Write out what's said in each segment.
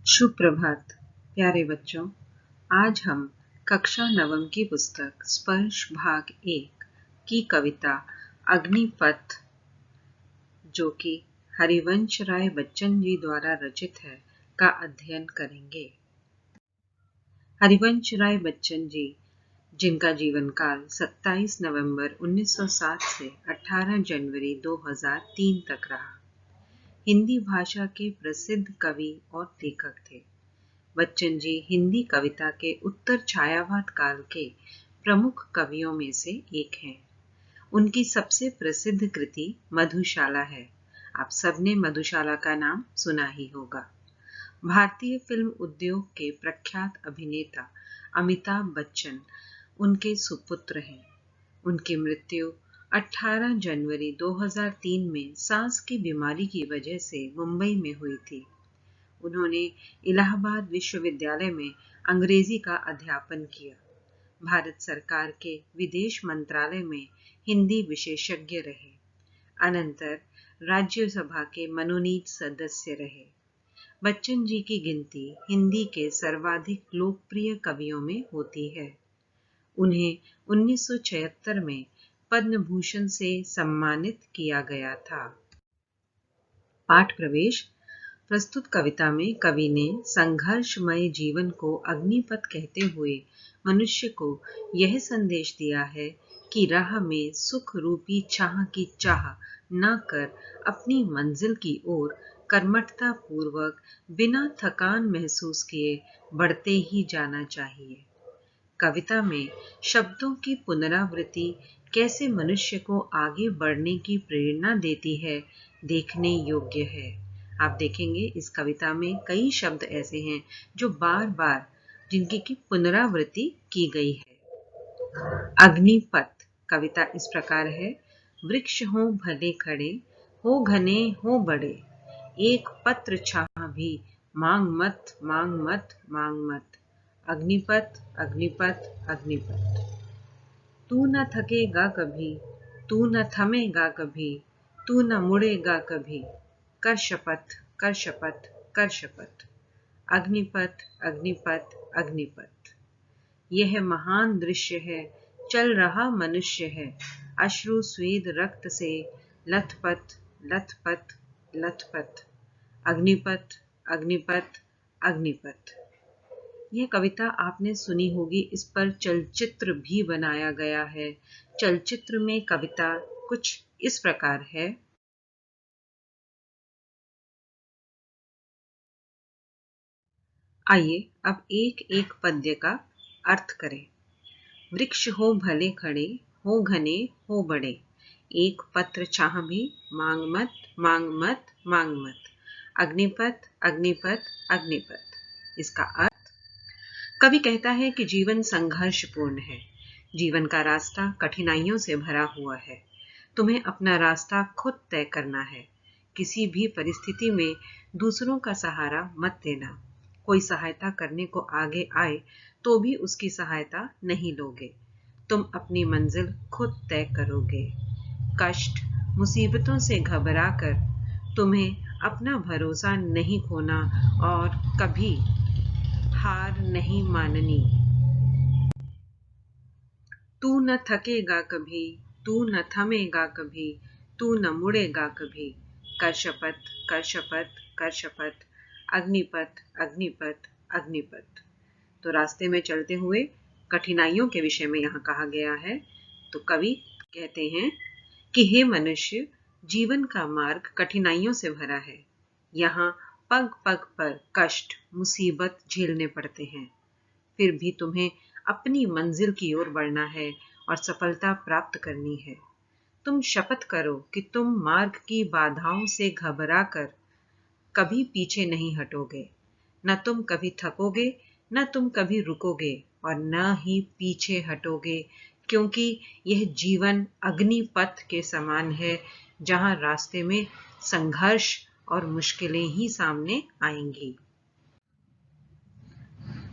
शुभ प्रभात प्यारे बच्चों। आज हम कक्षा नवम की पुस्तक स्पर्श भाग 1 की कविता अग्निपथ, जो कि हरिवंश राय बच्चन जी द्वारा रचित है, का अध्ययन करेंगे। हरिवंश राय बच्चन जी, जिनका जीवन काल 27 नवंबर 1907 से 18 जनवरी 2003 तक रहा, हिंदी भाषा के प्रसिद्ध कवि और लेखक थे। बच्चन जी हिंदी कविता के उत्तर छायावाद काल के प्रमुख कवियों में से एक हैं। उनकी सबसे प्रसिद्ध कृति मधुशाला है। आप सबने मधुशाला का नाम सुना ही होगा। भारतीय फिल्म उद्योग के प्रख्यात अभिनेता अमिताभ बच्चन उनके सुपुत्र हैं। उनकी मृत्यु 18 जनवरी 2003 में सांस की बीमारी की वजह से मुंबई में हुई थी। उन्होंने इलाहाबाद विश्वविद्यालय में अंग्रेजी का अध्यापन किया। भारत सरकार के विदेश मंत्रालय में हिंदी विशेषज्ञ रहे। अनंतर राज्यसभा के मनोनीत सदस्य रहे। बच्चन जी की गिनती हिंदी के सर्वाधिक लोकप्रिय कवियों में होती है। उन्हें 1976 में पद्म भूषण से सम्मानित किया गया था। पाठ प्रवेश। प्रस्तुत कविता में कवि ने संघर्षमय जीवन को अग्निपथ कहते हुए मनुष्य को यह संदेश दिया है कि राह में सुख रूपी छाह की चाह न कर अपनी मंजिल की ओर कर्मठता पूर्वक बिना थकान महसूस किए बढ़ते ही जाना चाहिए। कविता में शब्दों की पुनरावृत्ति कैसे मनुष्य को आगे बढ़ने की प्रेरणा देती है, देखने योग्य है। आप देखेंगे इस कविता में कई शब्द ऐसे हैं जो बार बार जिनकी की पुनरावृत्ति की गई है। अग्निपथ कविता इस प्रकार है। वृक्ष हो भले खड़े, हो घने हो बड़े, एक पत्र छाह भी मांग मत मांग मत मांग मत। अग्निपथ अग्निपथ अग्निपथ। तू न थकेगा कभी, तू न थमेगा कभी, तू न मुड़ेगा कभी, कर शपथ कर शपथ कर शपथ। अग्निपथ अग्निपथ अग्निपथ। यह महान दृश्य है, चल रहा मनुष्य है, अश्रु स्वेद रक्त से लथपथ लथपथ लथपथ। अग्निपथ अग्निपथ अग्निपथ। यह कविता आपने सुनी होगी। इस पर चलचित्र भी बनाया गया है। चलचित्र में कविता कुछ इस प्रकार है। आइए अब एक एक पद्य का अर्थ करें। वृक्ष हो भले खड़े, हो घने हो बड़े, एक पत्र छाह भी मांग मत मांग मत मांग मत। अग्निपथ अग्निपथ अग्निपथ। इसका अर्थ, कवि कहता है कि जीवन संघर्षपूर्ण है। जीवन का रास्ता कठिनाइयों से भरा हुआ है। तुम्हें अपना रास्ता खुद तय करना है। किसी भी परिस्थिति में दूसरों का सहारा मत देना। कोई सहायता करने को आगे आए तो भी उसकी सहायता नहीं लोगे। तुम अपनी मंजिल खुद तय करोगे। कष्ट मुसीबतों से घबराकर तुम्हें अपना भरोसा नहीं खोना और कभी हार नहीं माननी। तू न थकेगा कभी, तू न थमेगा कभी, तू न मुड़ेगा कभी, कर शपथ कर शपथ कर शपथ। अग्निपथ अग्निपथ अग्निपथ। तो रास्ते में चलते हुए कठिनाइयों के विषय में यहाँ कहा गया है। तो कवि कहते हैं कि हे मनुष्य, जीवन का मार्ग कठिनाइयों से भरा है। यहाँ पग पग पर कष्ट मुसीबत झेलने पड़ते हैं। फिर भी तुम्हें अपनी मंजिल की ओर बढ़ना है और सफलता प्राप्त करनी है। तुम शपथ करो कि तुम मार्ग की बाधाओं से घबराकर कभी पीछे नहीं हटोगे। न तुम कभी थकोगे, न तुम कभी रुकोगे और न ही पीछे हटोगे, क्योंकि यह जीवन अग्निपथ के समान है, जहां रास्ते में संघर्ष और मुश्किलें ही सामने आएंगी।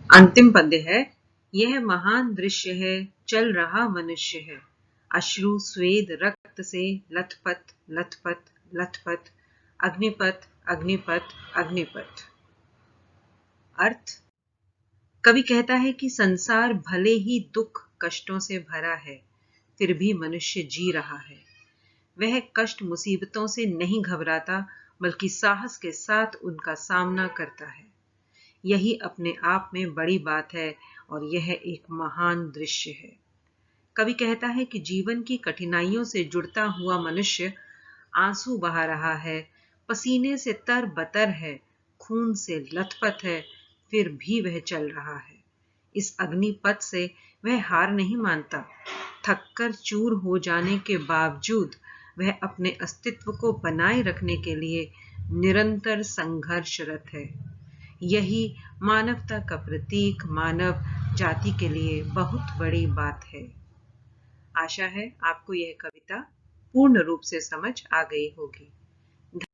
अंतिम पद्य है। यह महान दृश्य है, चल रहा मनुष्य है, अश्रु स्वेद रक्त से लथपथ लथपथ लथपथ। अग्निपथ अग्निपथ अग्निपथ। अर्थ। कवि कहता है कि संसार भले ही दुख कष्टों से भरा है, फिर भी मनुष्य जी रहा है। वह कष्ट मुसीबतों से नहीं घबराता, बल्कि साहस के साथ उनका सामना करता है। यही अपने आप में बड़ी बात है और यह एक महान दृश्य है। कवि कहता है कि जीवन की कठिनाइयों से जुड़ता हुआ मनुष्य आंसू बहा रहा है, पसीने से तरबतर है, खून से लथपथ है, फिर भी वह चल रहा है। इस अग्निपथ से वह हार नहीं मानता। थककर चूर हो जाने के बावजूद वह अपने अस्तित्व को बनाए रखने के लिए निरंतर संघर्षरत है। यही मानवता का प्रतीक, मानव जाति के लिए बहुत बड़ी बात है। आशा है आपको यह कविता पूर्ण रूप से समझ आ गई होगी।